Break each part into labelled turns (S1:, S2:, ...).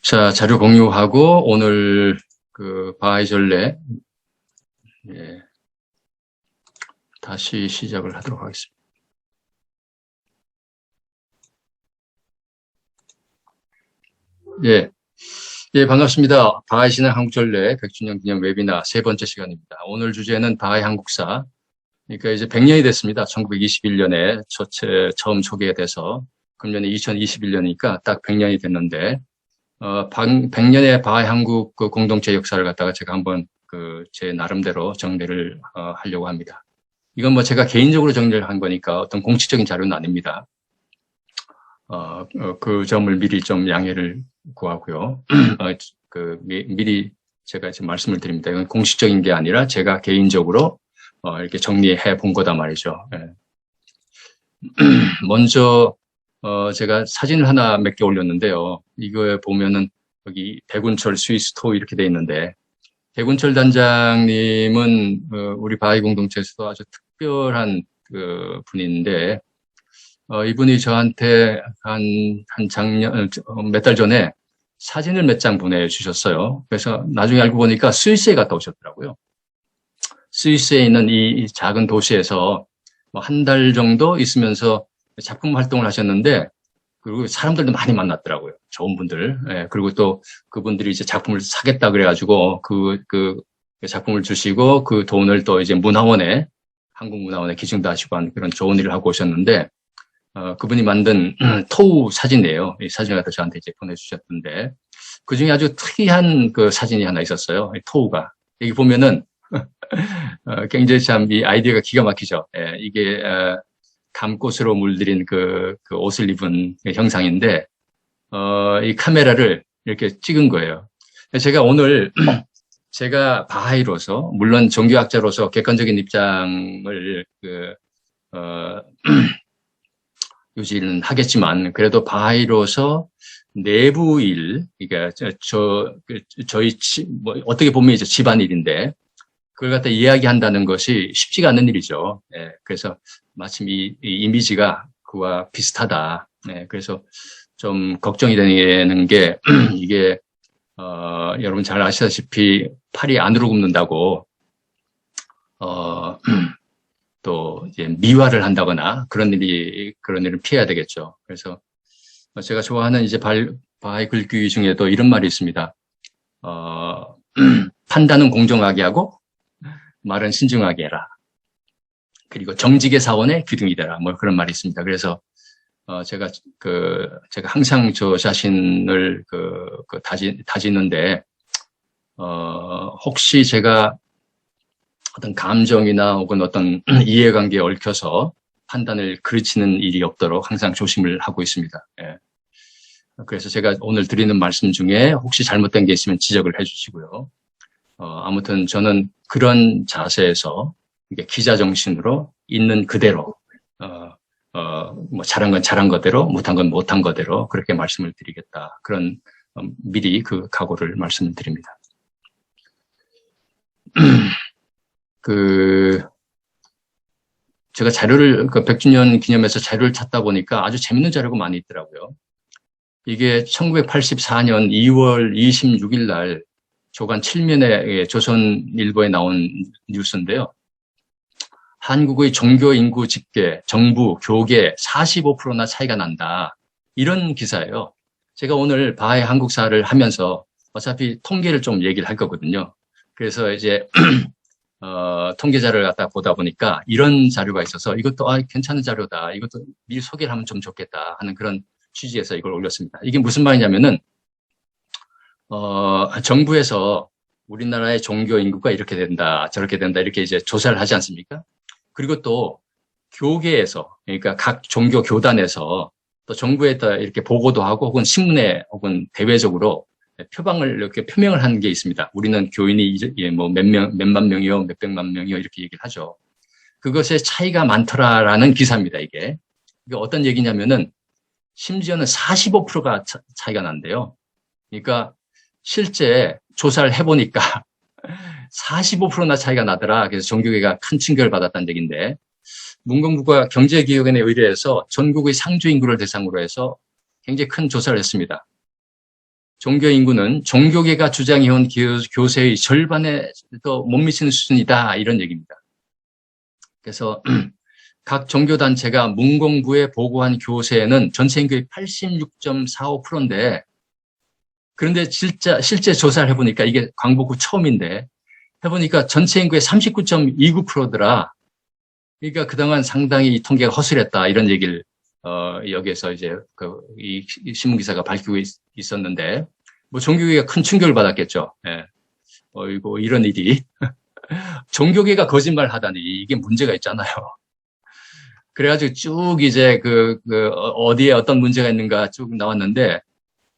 S1: 자, 자료 공유하고 오늘 바하이 전례 다시 시작을 하도록 하겠습니다. 반갑습니다. 바하이 신앙 한국 전례 100주년 기념 웨비나 세 번째 시간입니다. 오늘 주제는 바하이 한국사. 그러니까 이제 100년이 됐습니다. 1921년에 처음 소개가 돼서 금년에 2021년이니까 딱 100년이 됐는데 100년의 바하이 한국 공동체 역사를 갖다가 제가 한번 제 나름대로 정리를 하려고 합니다. 이건 뭐 제가 개인적으로 정리를 한 거니까 어떤 공식적인 자료는 아닙니다. 그 점을 미리 좀 양해를 구하고요. 미리 제가 지금 말씀을 드립니다. 이건 공식적인 게 아니라 제가 개인적으로 이렇게 정리해 본 거다 말이죠. 먼저 제가 사진을 하나 몇 개 올렸는데요. 이거에 보면은 여기 백운철 스위스토 이렇게 돼 있는데, 백운철 단장님은 우리 바하이 공동체에서도 아주 특별한 분인데, 이분이 저한테 몇 달 전에 사진을 몇 장 보내주셨어요. 그래서 나중에 알고 보니까 스위스에 갔다 오셨더라고요. 스위스에 있는 이 작은 도시에서 한 달 정도 있으면서 작품 활동을 하셨는데, 그리고 사람들도 많이 만났더라고요. 좋은 분들. 그리고 또 그분들이 이제 작품을 사겠다 그래가지고 그 작품을 주시고 그 돈을 또 이제 한국문화원에 기증도 하시고 한 그런 좋은 일을 하고 오셨는데, 그분이 만든 토우 사진이에요. 이 사진을 갖다 저한테 이제 보내주셨던데, 그 중에 아주 특이한 그 사진이 하나 있었어요. 토우가. 여기 보면은, 굉장히 참 이 아이디어가 기가 막히죠. 이게, 감꽃으로 물들인 그 옷을 입은 형상인데, 이 카메라를 이렇게 찍은 거예요. 제가 오늘, 제가 바하이로서, 물론 종교학자로서 객관적인 입장을, 유지는 하겠지만, 그래도 바하이로서 내부 일, 그러니까, 저희, 어떻게 보면 이제 집안일인데, 그걸 갖다 이야기한다는 것이 쉽지가 않은 일이죠. 그래서 마침 이 이미지가 그와 비슷하다. 그래서 좀 걱정이 되는 게, 이게, 여러분 잘 아시다시피 팔이 안으로 굽는다고, 또 이제 미화를 한다거나 그런 일을 피해야 되겠죠. 그래서 제가 좋아하는 이제 바하이 글귀 중에도 이런 말이 있습니다. 판단은 공정하게 하고 말은 신중하게 해라. 그리고 정직의 사원의 귀등이 되라. 뭐 그런 말이 있습니다. 그래서 제가 항상 저 자신을 다지는데 혹시 제가 어떤 감정이나 혹은 어떤 이해관계에 얽혀서 판단을 그르치는 일이 없도록 항상 조심을 하고 있습니다. 그래서 제가 오늘 드리는 말씀 중에 혹시 잘못된 게 있으면 지적을 해주시고요. 아무튼 저는 그런 자세에서 기자 정신으로 있는 그대로, 뭐 잘한 건 잘한 거대로, 못한 건 못한 거대로 그렇게 말씀을 드리겠다. 그런 미리 그 각오를 말씀을 드립니다. 제가 자료를 100주년 기념해서 자료를 찾다 보니까 아주 재밌는 자료가 많이 있더라고요. 이게 1984년 2월 26일 날 조간 7면에 조선일보에 나온 뉴스인데요. 한국의 종교 인구 집계, 정부, 교계 45%나 차이가 난다. 이런 기사예요. 제가 오늘 바하이 한국사를 하면서 어차피 통계를 좀 얘기를 할 거거든요. 그래서 이제 통계자를 갖다 보다 보니까 이런 자료가 있어서 이것도 괜찮은 자료다. 이것도 미리 소개를 하면 좀 좋겠다 하는 그런 취지에서 이걸 올렸습니다. 이게 무슨 말이냐면은 정부에서 우리나라의 종교 인구가 이렇게 된다, 저렇게 된다, 이렇게 이제 조사를 하지 않습니까? 그리고 또 교계에서, 그러니까 각 종교 교단에서 또 정부에다 이렇게 보고도 하고 혹은 신문에 혹은 대외적으로 표방을 이렇게 표명을 한 게 있습니다. 우리는 교인이 뭐 몇만 명이요, 몇백만 명이요, 이렇게 얘기를 하죠. 그것에 차이가 많더라라는 기사입니다, 이게. 이게 어떤 얘기냐면은 심지어는 45%가 차이가 난대요. 그러니까 실제 조사를 해보니까 45%나 차이가 나더라. 그래서 종교계가 큰 충격을 받았다는 얘기인데, 문공부가 경제기획원에 의뢰해서 전국의 상주 인구를 대상으로 해서 굉장히 큰 조사를 했습니다. 종교 인구는 종교계가 주장해온 교세의 절반에도 못 미치는 수준이다. 이런 얘기입니다. 그래서 각 종교단체가 문공부에 보고한 교세는 전체 인구의 86.45%인데 그런데 실제 조사를 해보니까 이게 광복 후 처음인데 해보니까 전체 인구의 39.29%더라. 그러니까 그동안 상당히 이 통계가 허술했다. 이런 얘기를 여기에서 이제 이 신문 기사가 밝히고 있었는데 뭐 종교계가 큰 충격을 받았겠죠. 예. 이거 이런 일이 종교계가 거짓말 하다니 이게 문제가 있잖아요. 그래가지고 쭉 이제 어디에 어떤 문제가 있는가 쭉 나왔는데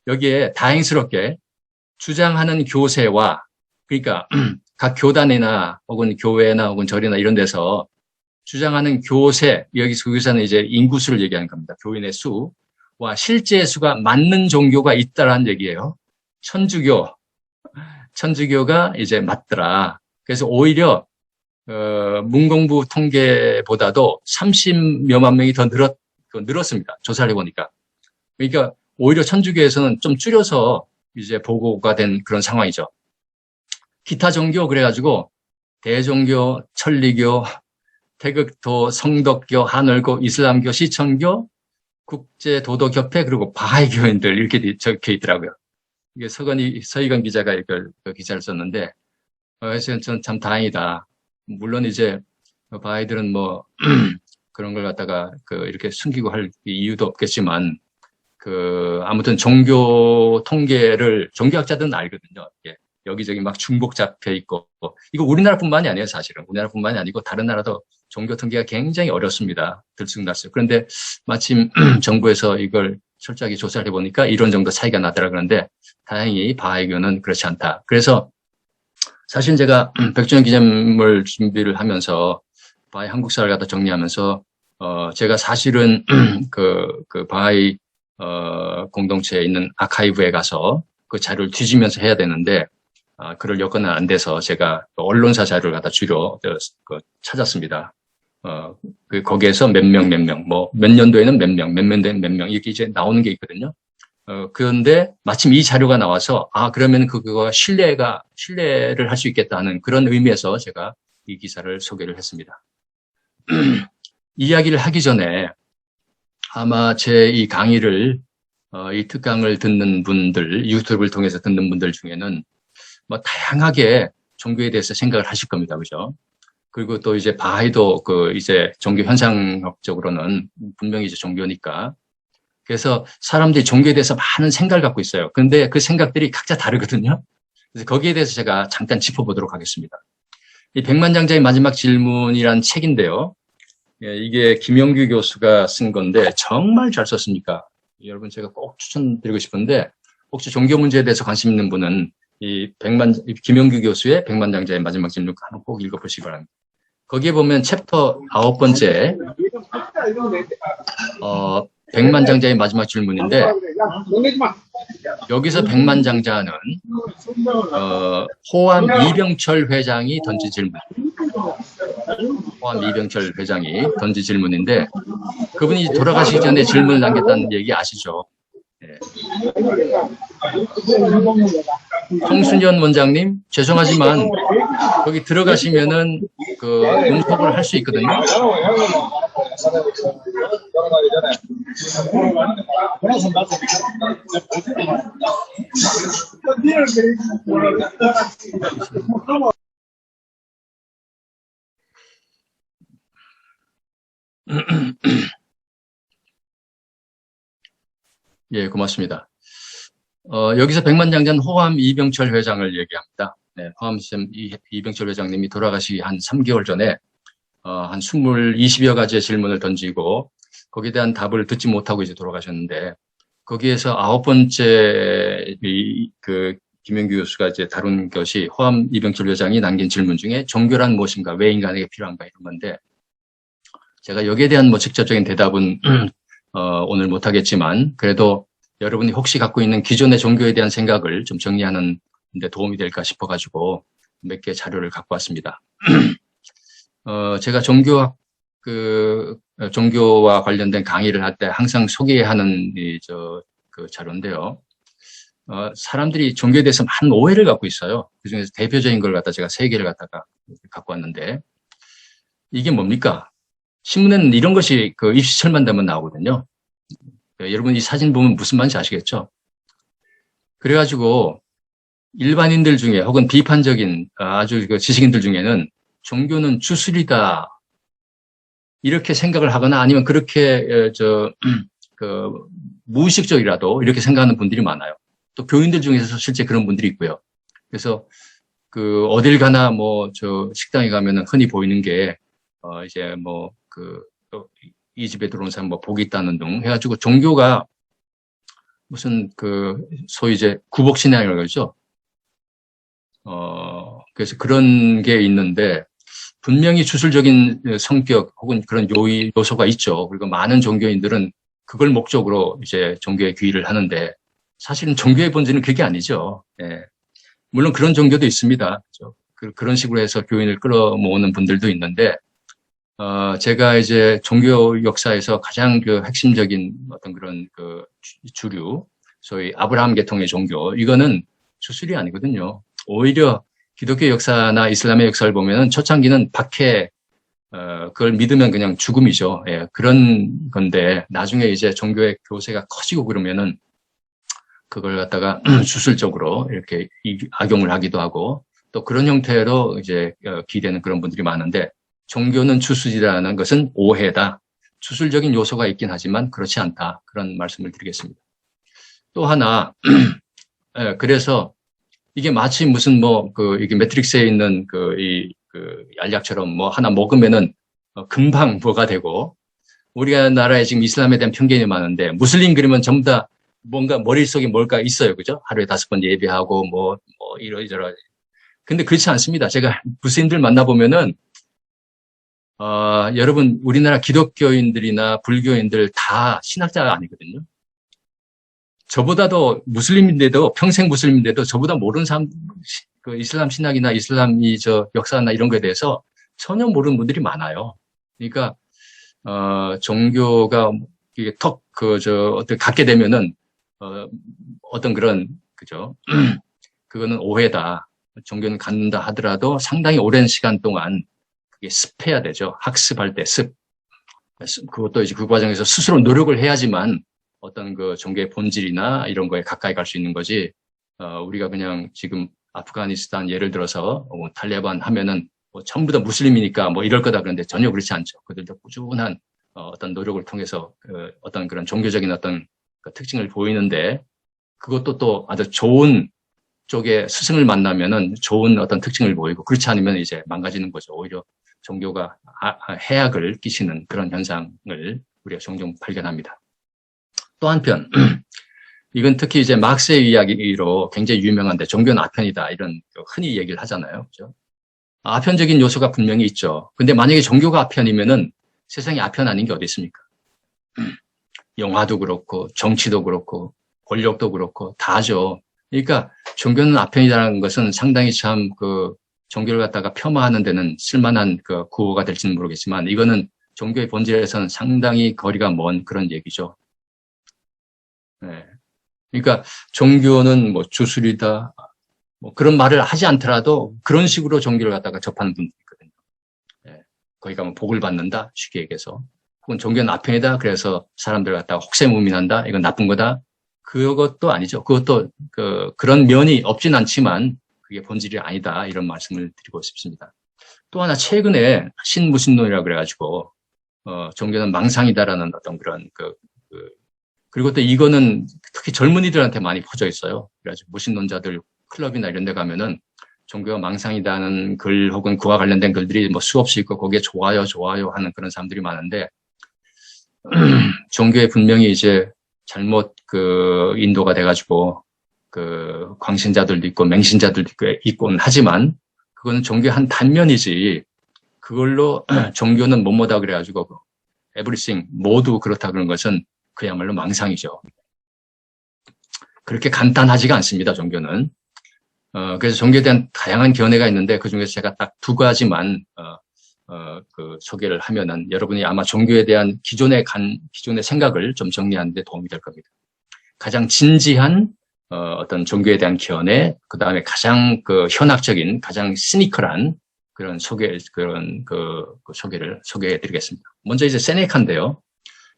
S1: 여기에 다행스럽게 주장하는 교세와 그러니까 각 교단이나 혹은 교회나 혹은 절이나 이런 데서 주장하는 교세, 여기서 교사는 이제 인구수를 얘기하는 겁니다. 교인의 수와 실제 수가 맞는 종교가 있다라는 얘기예요. 천주교가 이제 맞더라. 그래서 오히려 문공부 통계보다도 30여만 명이 더 늘었습니다. 조사를 해보니까. 그러니까 오히려 천주교에서는 좀 줄여서 이제 보고가 된 그런 상황이죠. 기타 종교 그래가지고 대종교, 천리교, 태극도, 성덕교, 한월교, 이슬람교, 시천교, 국제도덕협회 그리고 바하이 교인들 이렇게 적혀 있더라고요. 이게 서희건 기자가 이걸 기사를 썼는데 그래서 저는 참 다행이다. 물론 이제 바하이들은 뭐 그런 걸 갖다가 이렇게 숨기고 할 이유도 없겠지만 아무튼 종교 통계를 종교학자들은 알거든요. 이게 여기저기 막 중복 잡혀 있고 이거 우리나라뿐만이 아니에요. 사실은 우리나라뿐만이 아니고 다른 나라도 종교 통계가 굉장히 어렵습니다. 들쑥날쑥. 그런데 마침 정부에서 이걸 철저하게 조사를 해보니까 이런 정도 차이가 나더라 그러는데 다행히 바하이교는 그렇지 않다. 그래서 사실 제가 백준현 기자님을 준비를 하면서 바하이 한국사를 갖다 정리하면서 제가 사실은 바하이 공동체에 있는 아카이브에 가서 그 자료를 뒤지면서 해야 되는데 그럴 여건은 안 돼서 제가 언론사 자료를 갖다 주로 찾았습니다. 거기에서 몇 명, 뭐, 몇 년도에는 몇 년도에는 몇 명, 이렇게 이제 나오는 게 있거든요. 그런데 마침 이 자료가 나와서, 그러면 그거 신뢰를 할 수 있겠다 하는 그런 의미에서 제가 이 기사를 소개를 했습니다. 이야기를 하기 전에 아마 제 이 강의를, 이 특강을 듣는 분들, 유튜브를 통해서 듣는 분들 중에는 뭐 다양하게 종교에 대해서 생각을 하실 겁니다. 그죠? 그리고 또 이제 바하이도 이제 종교 현상학적으로는 분명히 이제 종교니까. 그래서 사람들이 종교에 대해서 많은 생각을 갖고 있어요. 근데 그 생각들이 각자 다르거든요. 그래서 거기에 대해서 제가 잠깐 짚어보도록 하겠습니다. 이 백만장자의 마지막 질문이란 책인데요. 이게 김영규 교수가 쓴 건데 정말 잘 썼습니까? 여러분 제가 꼭 추천드리고 싶은데 혹시 종교 문제에 대해서 관심 있는 분은 김영규 교수의 백만장자의 마지막 질문 한번 꼭 읽어보시기 바랍니다. 거기에 보면 챕터 9번째, 백만장자의 마지막 질문인데, 여기서 백만장자는, 호암 이병철 회장이 던진 질문. 호암 이병철 회장이 던진 질문인데, 그분이 돌아가시기 전에 질문을 남겼다는 얘기 아시죠? 네. 홍순현 원장님, 죄송하지만 거기 들어가시면은 응답을 할 수 있거든요. 예, 고맙습니다. 여기서 백만장자는 호암 이병철 회장을 얘기합니다. 네, 호암 이병철 회장님이 돌아가시기 한 3개월 전에 한 20여 가지의 질문을 던지고 거기에 대한 답을 듣지 못하고 이제 돌아가셨는데 거기에서 9번째 김영규 교수가 이제 다룬 것이 호암 이병철 회장이 남긴 질문 중에 종교란 무엇인가, 왜 인간에게 필요한가 이런 건데 제가 여기에 대한 뭐 직접적인 대답은 오늘 못하겠지만 그래도 여러분이 혹시 갖고 있는 기존의 종교에 대한 생각을 좀 정리하는 데 도움이 될까 싶어가지고 몇 개 자료를 갖고 왔습니다. 제가 종교와 관련된 강의를 할 때 항상 소개하는 그 자료인데요. 사람들이 종교에 대해서 많은 오해를 갖고 있어요. 그중에서 대표적인 걸 갖다 제가 세 개를 갖다가 갖고 왔는데, 이게 뭡니까? 신문에는 이런 것이 그 입시철만 되면 나오거든요. 여러분 이 사진 보면 무슨 말인지 아시겠죠? 그래가지고 일반인들 중에 혹은 비판적인 아주 그 지식인들 중에는 종교는 주술이다 이렇게 생각을 하거나 아니면 그렇게 무의식적이라도 이렇게 생각하는 분들이 많아요. 또 교인들 중에서 실제 그런 분들이 있고요. 그래서 그 어딜 가나 뭐 저 식당에 가면은 흔히 보이는 게 이제 뭐 이 집에 들어온 사람 뭐 복이 있다는 등 해가지고 종교가 무슨 그 소위 이제 구복신앙이라고 그러죠. 그래서 그런 게 있는데 분명히 주술적인 성격 혹은 그런 요소가 있죠. 그리고 많은 종교인들은 그걸 목적으로 이제 종교에 귀의를 하는데 사실은 종교의 본질은 그게 아니죠. 예. 물론 그런 종교도 있습니다. 그렇죠? 그런 식으로 해서 교인을 끌어모으는 분들도 있는데 제가 이제 종교 역사에서 가장 그 핵심적인 어떤 그런 그 주류, 소위 아브라함 계통의 종교, 이거는 주술이 아니거든요. 오히려 기독교 역사나 이슬람의 역사를 보면은 초창기는 박해, 그걸 믿으면 그냥 죽음이죠. 예, 그런 건데, 나중에 이제 종교의 교세가 커지고 그러면은 그걸 갖다가 주술적으로 이렇게 악용을 하기도 하고, 또 그런 형태로 이제 기대는 그런 분들이 많은데, 종교는 주술이라는 것은 오해다. 주술적인 요소가 있긴 하지만 그렇지 않다. 그런 말씀을 드리겠습니다. 또 하나, 예, 그래서 이게 마치 무슨 이게 매트릭스에 있는 알약처럼 뭐 하나 먹으면은 금방 뭐가 되고, 우리가 나라에 지금 이슬람에 대한 편견이 많은데, 무슬림 그러면 전부 다 뭔가 머릿속에 뭘까 있어요. 그죠? 하루에 5번 예배하고 이러저러. 근데 그렇지 않습니다. 제가 무슬림들 만나보면은, 여러분, 우리나라 기독교인들이나 불교인들 다 신학자가 아니거든요. 저보다도 무슬림인데도, 평생 무슬림인데도 저보다 모르는 사람, 그 이슬람 신학이나 이슬람이 역사나 이런 거에 대해서 전혀 모르는 분들이 많아요. 그러니까, 종교가 이게 어떻게 갖게 되면은, 어떤 그런, 그죠? 그거는 오해다. 종교는 갖는다 하더라도 상당히 오랜 시간 동안 그게 습해야 되죠. 학습할 때 습. 그것도 이제 그 과정에서 스스로 노력을 해야지만 어떤 그 종교의 본질이나 이런 거에 가까이 갈 수 있는 거지. 우리가 그냥 지금 아프가니스탄 예를 들어서 탈레반 하면은 전부 다 무슬림이니까 이럴 거다 그런데 전혀 그렇지 않죠. 그들도 꾸준한 어떤 노력을 통해서 어떤 그런 종교적인 어떤 그 특징을 보이는데 그것도 또 아주 좋은 쪽에 스승을 만나면은 좋은 어떤 특징을 보이고 그렇지 않으면 이제 망가지는 거죠. 오히려 종교가 해악을 끼치는 그런 현상을 우리가 종종 발견합니다. 또 한편 이건 특히 이제 막스의 이야기로 굉장히 유명한데 종교는 아편이다 이런 흔히 얘기를 하잖아요. 그렇죠? 아편적인 요소가 분명히 있죠. 근데 만약에 종교가 아편이면은 세상에 아편 아닌 게 어디 있습니까? 영화도 그렇고 정치도 그렇고 권력도 그렇고 다죠. 그러니까 종교는 아편이라는 것은 상당히 참 종교를 갖다가 폄하하는 데는 쓸만한 구호가 될지는 모르겠지만 이거는 종교의 본질에서는 상당히 거리가 먼 그런 얘기죠. 네. 그러니까 종교는 주술이다 그런 말을 하지 않더라도 그런 식으로 종교를 갖다가 접하는 분들이 있거든요. 네. 거기 가면 복을 받는다 쉽게 얘기해서 혹은 종교는 아편이다 그래서 사람들 갖다가 혹세무민한다 이건 나쁜 거다 그것도 아니죠. 그것도 그런 면이 없진 않지만 그게 본질이 아니다 이런 말씀을 드리고 싶습니다. 또 하나 최근에 신무신론이라고 그래가지고 종교는 망상이다라는 어떤 그런 그리고 또 이거는 특히 젊은이들한테 많이 퍼져 있어요. 그래가지고 무신론자들 클럽이나 이런 데 가면은 종교가 망상이다는 글 혹은 그와 관련된 글들이 수없이 있고 거기에 좋아요 하는 그런 사람들이 많은데 종교에 분명히 이제 잘못 인도가 돼가지고 광신자들도 있고 맹신자들도 있곤 하지만 그거는 종교의 한 단면이지 그걸로 종교는 뭐뭐다 그래가지고 everything 모두 그렇다 그런 것은 그야말로 망상이죠. 그렇게 간단하지가 않습니다. 종교는. 그래서 종교에 대한 다양한 견해가 있는데 그중에서 제가 딱 2가지만 소개를 하면은 여러분이 아마 종교에 대한 기존의 생각을 좀 정리하는 데 도움이 될 겁니다. 가장 진지한 어떤 종교에 대한 견해, 그 다음에 가장 그 현학적인, 가장 시니컬한 그런 소개를 소개해드리겠습니다. 먼저 이제 세네카인데요.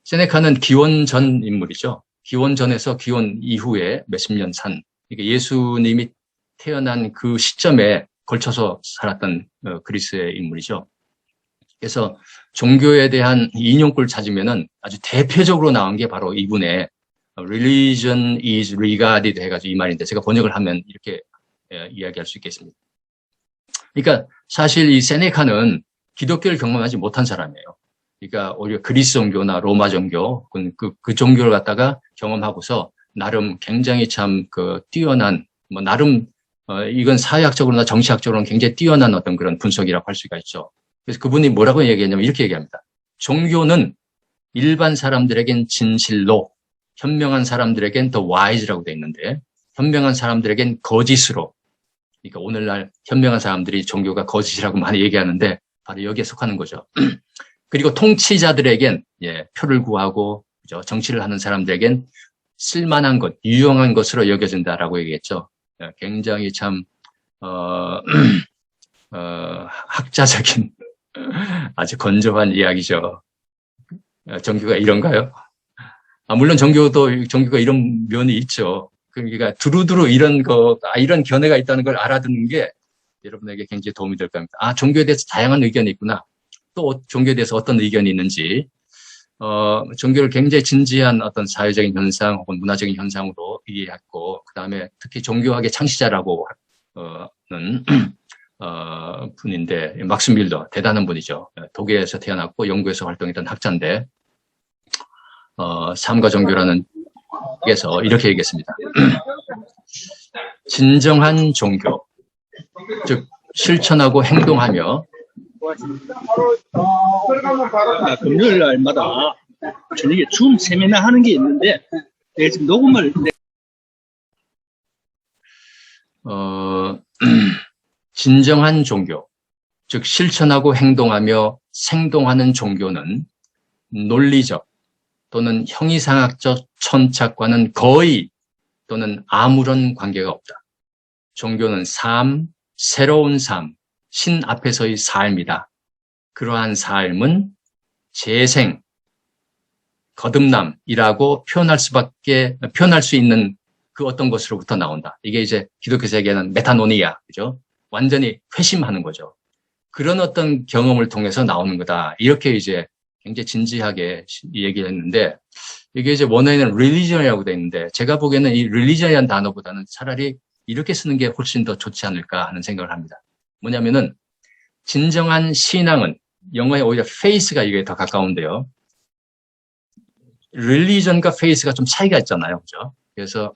S1: 세네카는 기원 전 인물이죠. 기원 전에서 기원 이후에 몇십 년 산, 이게 예수님이 태어난 그 시점에 걸쳐서 살았던 그리스의 인물이죠. 그래서 종교에 대한 인용구를 찾으면은 아주 대표적으로 나온 게 바로 이분의 religion is regarded 해가지고 이 말인데 제가 번역을 하면 이렇게 이야기할 수 있겠습니다. 그러니까 사실 이 세네카는 기독교를 경험하지 못한 사람이에요. 그러니까 오히려 그리스 종교나 로마 종교, 그 종교를 갖다가 경험하고서 나름 굉장히 참 뛰어난, 나름, 이건 사회학적으로나 정치학적으로는 굉장히 뛰어난 어떤 그런 분석이라고 할 수가 있죠. 그래서 그분이 뭐라고 얘기했냐면 이렇게 얘기합니다. 종교는 일반 사람들에겐 진실로, 현명한 사람들에겐 더 wise라고 돼 있는데, 현명한 사람들에겐 거짓으로, 그러니까 오늘날 현명한 사람들이 종교가 거짓이라고 많이 얘기하는데 바로 여기에 속하는 거죠. 그리고 통치자들에겐 표를 구하고 그죠? 정치를 하는 사람들에겐 쓸만한 것, 유용한 것으로 여겨진다라고 얘기했죠. 굉장히 참 학자적인 아주 건조한 이야기죠. 종교가 이런가요? 물론 종교가 이런 면이 있죠. 그러니까 두루두루 이런 견해가 있다는 걸 알아듣는 게 여러분에게 굉장히 도움이 될 겁니다. 종교에 대해서 다양한 의견이 있구나. 또 종교에 대해서 어떤 의견이 있는지, 종교를 굉장히 진지한 어떤 사회적인 현상 혹은 문화적인 현상으로 이해했고, 그 다음에 특히 종교학의 창시자라고 는 분인데, 막스 밀러, 대단한 분이죠. 독일에서 태어났고 영국에서 활동했던 학자인데, 삶과 종교라는 책에서 이렇게 얘기했습니다. 진정한 종교, 즉 실천하고 행동하며
S2: 금요일 날마다 저녁에 줌 세미나 하는 게 있는데 내가 지금 녹음을
S1: 진정한 종교, 즉 실천하고 행동하며 생동하는 종교는 논리적 또는 형이상학적 천착과는 거의 또는 아무런 관계가 없다. 종교는 삶, 새로운 삶, 신 앞에서의 삶이다. 그러한 삶은 재생, 거듭남이라고 표현할 수 있는 그 어떤 것으로부터 나온다. 이게 이제 기독교에서 얘기하는 메타노니아, 그죠? 완전히 회심하는 거죠. 그런 어떤 경험을 통해서 나오는 거다. 이렇게 이제 굉장히 진지하게 얘기했는데, 이게 이제 원어에는 religion이라고 되어 있는데, 제가 보기에는 이 religion이라는 단어보다는 차라리 이렇게 쓰는 게 훨씬 더 좋지 않을까 하는 생각을 합니다. 뭐냐면은, 진정한 신앙은, 영어에 오히려 faith가 이게 더 가까운데요. religion과 faith가 좀 차이가 있잖아요. 그죠? 그래서,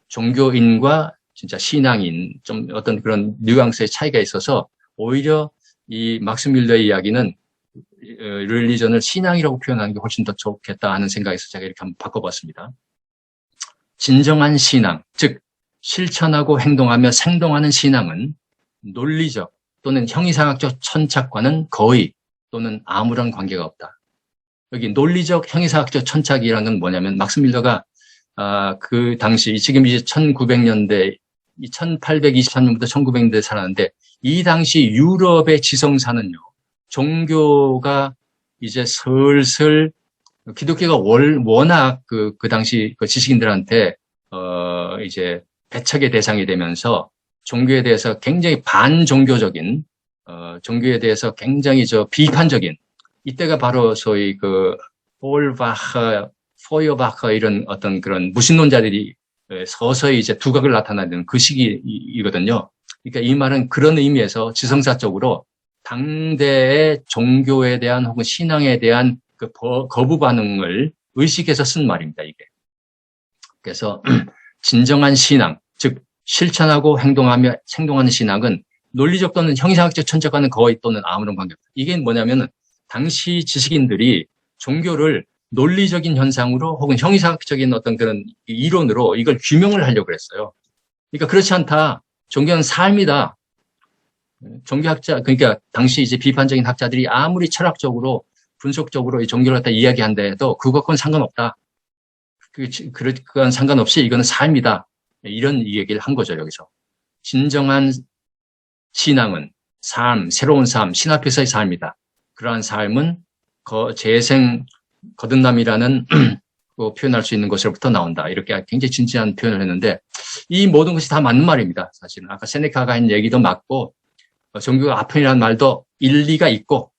S1: 종교인과 진짜 신앙인, 좀 어떤 그런 뉘앙스의 차이가 있어서, 오히려 이 막스 밀러의 이야기는 릴리전을 신앙이라고 표현하는 게 훨씬 더 좋겠다 하는 생각에서 제가 이렇게 한번 바꿔봤습니다. 진정한 신앙, 즉 실천하고 행동하며 생동하는 신앙은 논리적 또는 형이상학적 천착과는 거의 또는 아무런 관계가 없다. 여기 논리적 형이상학적 천착이라는 건 뭐냐면 막스 밀러가 그 당시 지금 이제 1900년대 1823년부터 1900년대에 살았는데 이 당시 유럽의 지성사는요. 종교가 이제 슬슬 기독교가 워낙 그 당시 그 지식인들한테 이제 배척의 대상이 되면서 종교에 대해서 굉장히 반종교적인 종교에 대해서 굉장히 비판적인 이때가 바로 소위 그 폴바흐, 포여바흐 이런 어떤 그런 무신론자들이 서서히 이제 두각을 나타내는 그 시기이거든요. 그러니까 이 말은 그런 의미에서 지성사적으로 당대의 종교에 대한 혹은 신앙에 대한 그 거부 반응을 의식해서 쓴 말입니다, 이게. 그래서 진정한 신앙, 즉 실천하고 행동하며 생동하는 신앙은 논리적 또는 형이상학적 천착과는 거의 또는 아무런 관계없다. 이게 뭐냐면은 당시 지식인들이 종교를 논리적인 현상으로 혹은 형이상학적인 어떤 그런 이론으로 이걸 규명을 하려고 했어요. 그러니까 그렇지 않다. 종교는 삶이다. 종교학자, 그러니까 당시 이제 비판적인 학자들이 아무리 철학적으로 분석적으로 이 종교를 갖다 이야기한다 해도 그것과는 상관없다. 그건 상관없이 이거는 삶이다. 이런 얘기를 한 거죠, 여기서. 진정한 신앙은 삶, 새로운 삶, 신 앞에서의 삶이다. 그러한 삶은 재생 거듭남이라는 표현할 수 있는 것으로부터 나온다. 이렇게 굉장히 진지한 표현을 했는데 이 모든 것이 다 맞는 말입니다. 사실은 아까 세네카가 한 얘기도 맞고 종교가 아편이라는 말도 일리가 있고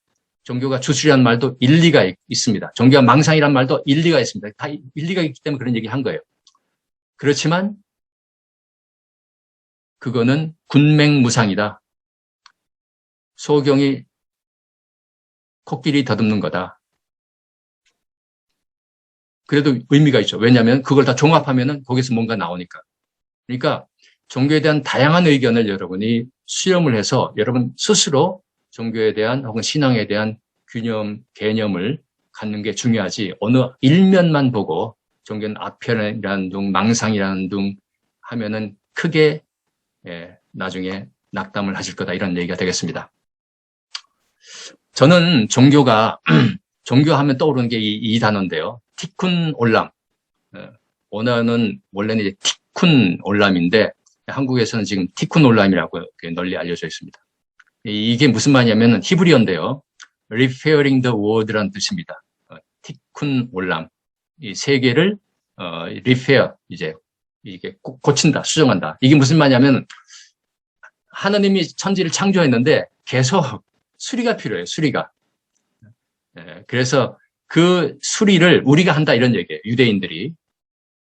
S1: 종교가 주술이라는 말도 일리가 있습니다. 종교가 망상이라는 말도 일리가 있습니다. 다 일리가 있기 때문에 그런 얘기를 한 거예요. 그렇지만 그거는 군맹무상이다. 소경이 코끼리 더듬는 거다. 그래도 의미가 있죠. 왜냐하면 그걸 다 종합하면은 거기서 뭔가 나오니까. 그러니까 종교에 대한 다양한 의견을 여러분이 수렴을 해서 여러분 스스로 종교에 대한 혹은 신앙에 대한 개념을 갖는 게 중요하지 어느 일면만 보고 종교는 아편이라는 둥, 망상이라는 둥 하면은 크게 나중에 낙담을 하실 거다 이런 얘기가 되겠습니다. 저는 종교하면 떠오르는 게 이 단어인데요. 티쿤 올람. 원어는 원래는 이제 티쿤 올람인데 한국에서는 지금 티쿤 올람이라고 널리 알려져 있습니다. 이게 무슨 말이냐면 히브리어인데요. repairing the world라는 뜻입니다. 티쿤 올람. 이 세계를 repair 이제 이게 고친다, 수정한다. 이게 무슨 말이냐면 하나님이 천지를 창조했는데 계속 수리가 필요해요. 수리가. 그래서 그 수리를 우리가 한다 이런 얘기예요. 유대인들이.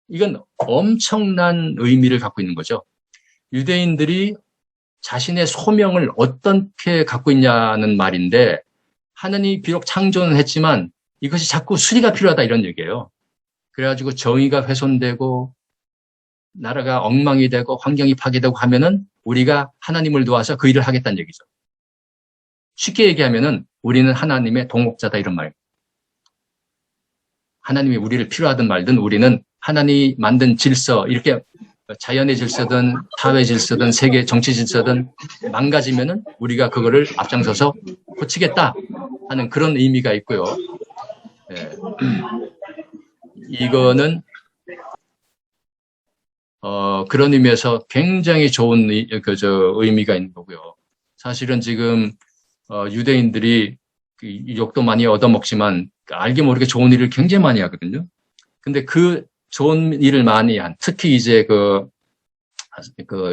S1: 이건 엄청난 의미를 갖고 있는 거죠. 유대인들이 자신의 소명을 어떻게 갖고 있냐는 말인데 하나님이 비록 창조는 했지만 이것이 자꾸 수리가 필요하다 이런 얘기예요. 그래가지고 정의가 훼손되고 나라가 엉망이 되고 환경이 파괴되고 하면은 우리가 하나님을 도와서 그 일을 하겠다는 얘기죠. 쉽게 얘기하면은 우리는 하나님의 동업자다 이런 말입니다. 하나님이 우리를 필요하든 말든 우리는 하나님이 만든 질서, 이렇게 자연의 질서든 사회 질서든 세계 정치 질서든 망가지면은 우리가 그거를 앞장서서 고치겠다 하는 그런 의미가 있고요. 이거는 그런 의미에서 굉장히 좋은 의미가 있는 거고요. 사실은 지금 유대인들이 욕도 많이 얻어먹지만 알게 모르게 좋은 일을 굉장히 많이 하거든요. 근데 그 좋은 일을 많이 한, 특히 이제 그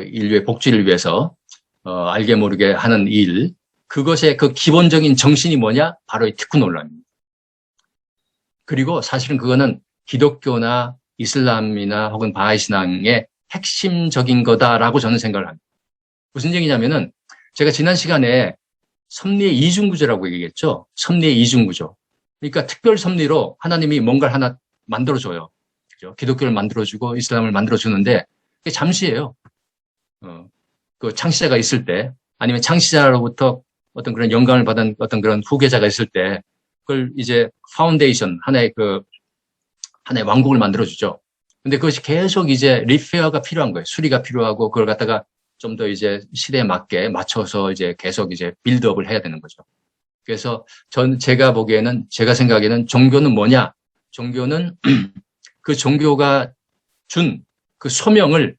S1: 인류의 복지를 위해서 알게 모르게 하는 일, 그것의 그 기본적인 정신이 뭐냐? 바로 이 티쿤 올람입니다. 그리고 사실은 그거는 기독교나 이슬람이나 혹은 바하이 신앙의 핵심적인 거다라고 저는 생각을 합니다. 무슨 얘기냐면은 제가 지난 시간에 섭리의 이중구조라고 얘기했죠. 섭리의 이중구조. 그러니까 특별 섭리로 하나님이 뭔가를 하나 만들어줘요. 그죠? 기독교를 만들어주고 이슬람을 만들어주는데 그게 잠시예요. 그 창시자가 있을 때 아니면 창시자로부터 어떤 그런 영감을 받은 어떤 그런 후계자가 있을 때 그걸 이제 파운데이션, 하나의 왕국을 만들어주죠. 근데 그것이 계속 이제 리페어가 필요한 거예요. 수리가 필요하고 그걸 갖다가 좀 더 이제 시대에 맞게 맞춰서 이제 계속 이제 빌드업을 해야 되는 거죠. 그래서 제가 생각에는 종교는 뭐냐? 종교는 그 종교가 준 그 소명을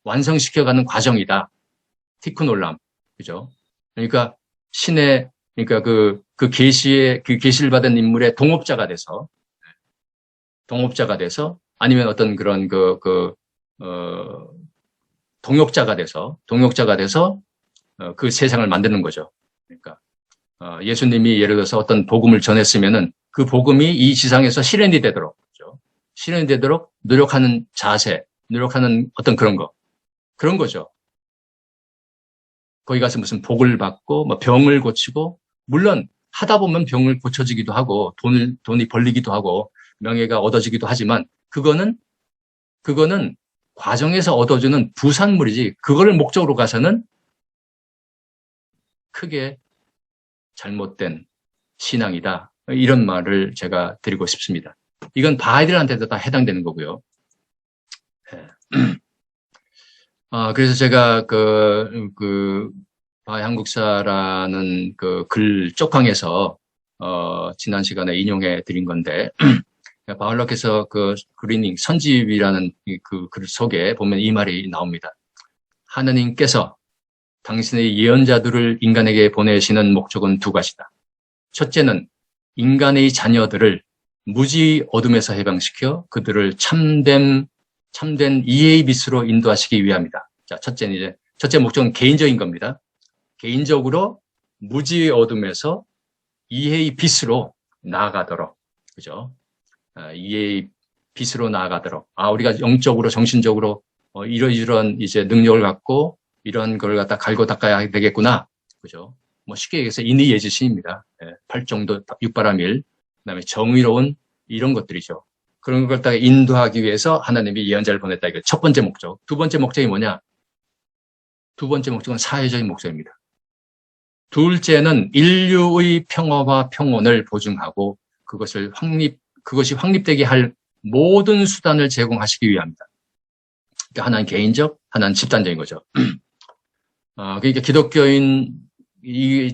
S1: 완성시켜가는 과정이다. 티쿤 올람. 그죠? 그러니까 그러니까 그 계시를 받은 인물의 동업자가 돼서 아니면 어떤 그런 동역자가 돼서 그 세상을 만드는 거죠. 그러니까 예수님이 예를 들어서 어떤 복음을 전했으면은 그 복음이 이 지상에서 실현이 되도록, 그렇죠? 실현이 되도록 노력하는 자세, 노력하는 어떤 그런 거죠. 거기 가서 무슨 복을 받고 뭐 병을 고치고, 물론 하다 보면 병을 고쳐지기도 하고 돈이 벌리기도 하고 명예가 얻어지기도 하지만 그거는 과정에서 얻어주는 부산물이지 그거를 목적으로 가서는 크게 잘못된 신앙이다. 이런 말을 제가 드리고 싶습니다. 이건 바하이들한테도 다 해당되는 거고요. 그래서 제가 바하이 한국사라는 그 글 쪽방에서 지난 시간에 인용해 드린 건데 바울로께서 그 그리닝 선지입이라는 그 글 속에 보면 이 말이 나옵니다. 하느님께서 당신의 예언자들을 인간에게 보내시는 목적은 두 가지다. 첫째는 인간의 자녀들을 무지 어둠에서 해방시켜 그들을 참된 이해의 빛으로 인도하시기 위함이다. 자, 첫째 목적은 개인적인 겁니다. 개인적으로 무지 어둠에서 이해의 빛으로 나아가도록, 그죠? 이해의 빛으로 나아가도록. 우리가 영적으로, 정신적으로 이러이러한 이제 능력을 갖고 이런 걸 갖다 갈고 닦아야 되겠구나, 그죠? 뭐 쉽게 얘기해서 인의 예지신입니다. 팔정도, 육바라밀, 그다음에 정의로운 이런 것들이죠. 그런 걸 갖다가 인도하기 위해서 하나님이 예언자를 보냈다. 이거 첫 번째 목적. 두 번째 목적이 뭐냐? 두 번째 목적은 사회적인 목적입니다. 둘째는 인류의 평화와 평온을 보증하고 그것이 확립되게 할 모든 수단을 제공하시기 위함이다. 그러니까 하나는 개인적, 하나는 집단적인 거죠. 그러니까 기독교인,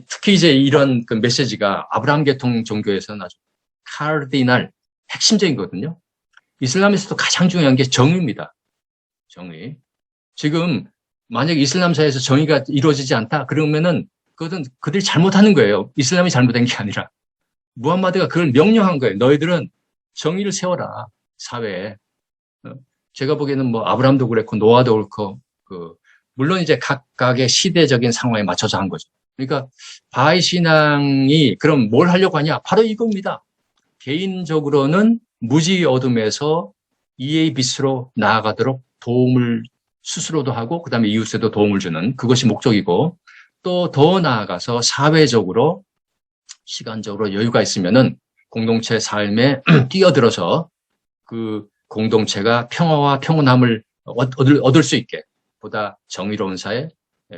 S1: 특히 이제 이런 그 메시지가 아브라함 계통 종교에서는 아주 카르디날, 핵심적이거든요. 이슬람에서도 가장 중요한 게 정의입니다. 정의. 지금 만약에 이슬람사에서 정의가 이루어지지 않다 그러면은 그것은 그들이 잘못하는 거예요. 이슬람이 잘못한 게 아니라 무함마드가 그걸 명령한 거예요. 너희들은 정의를 세워라 사회에. 제가 보기에는 뭐 아브라함도 그랬고 노아도 그렇고 물론 이제 각각의 시대적인 상황에 맞춰서 한 거죠. 그러니까 바하이 신앙이 그럼 뭘 하려고 하냐? 바로 이겁니다. 개인적으로는 무지 어둠에서 이해의 빛으로 나아가도록 도움을 스스로도 하고 그다음에 이웃에도 도움을 주는 그것이 목적이고 또 더 나아가서 사회적으로 시간적으로 여유가 있으면은 공동체 삶에 뛰어들어서 그 공동체가 평화와 평온함을 얻을 수 있게 보다 정의로운 사회,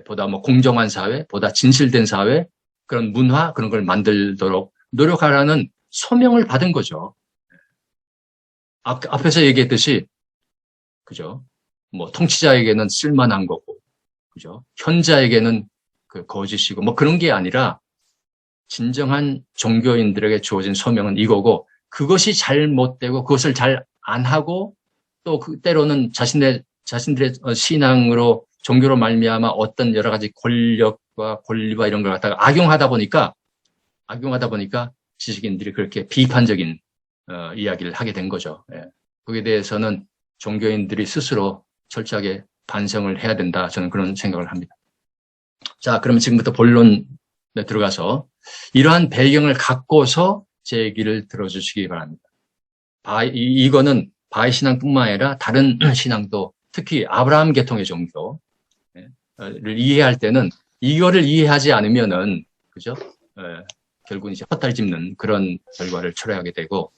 S1: 보다 뭐 공정한 사회, 보다 진실된 사회 그런 문화 그런 걸 만들도록 노력하라는 소명을 받은 거죠. 앞에서 얘기했듯이 그죠? 뭐 통치자에게는 쓸만한 거고, 그죠? 현자에게는 그 거짓이고 뭐 그런 게 아니라 진정한 종교인들에게 주어진 소명은 이거고 그것이 잘못되고 그것을 잘 안 하고 또 때로는 자신들의 신앙으로 종교로 말미암아 어떤 여러 가지 권력과 권리와 이런 걸 갖다가 악용하다 보니까 지식인들이 그렇게 비판적인 이야기를 하게 된 거죠. 거기에 대해서는 종교인들이 스스로 철저하게 반성을 해야 된다. 저는 그런 생각을 합니다. 자, 그러면 지금부터 본론에 들어가서 이러한 배경을 갖고서 제 얘기를 들어주시기 바랍니다. 이거는 바하이 신앙뿐만 아니라 다른 신앙도 특히 아브라함 계통의 종교를 이해할 때는 이거를 이해하지 않으면은 그죠? 결국은 이제 헛다리 짚는 그런 결과를 초래하게 되고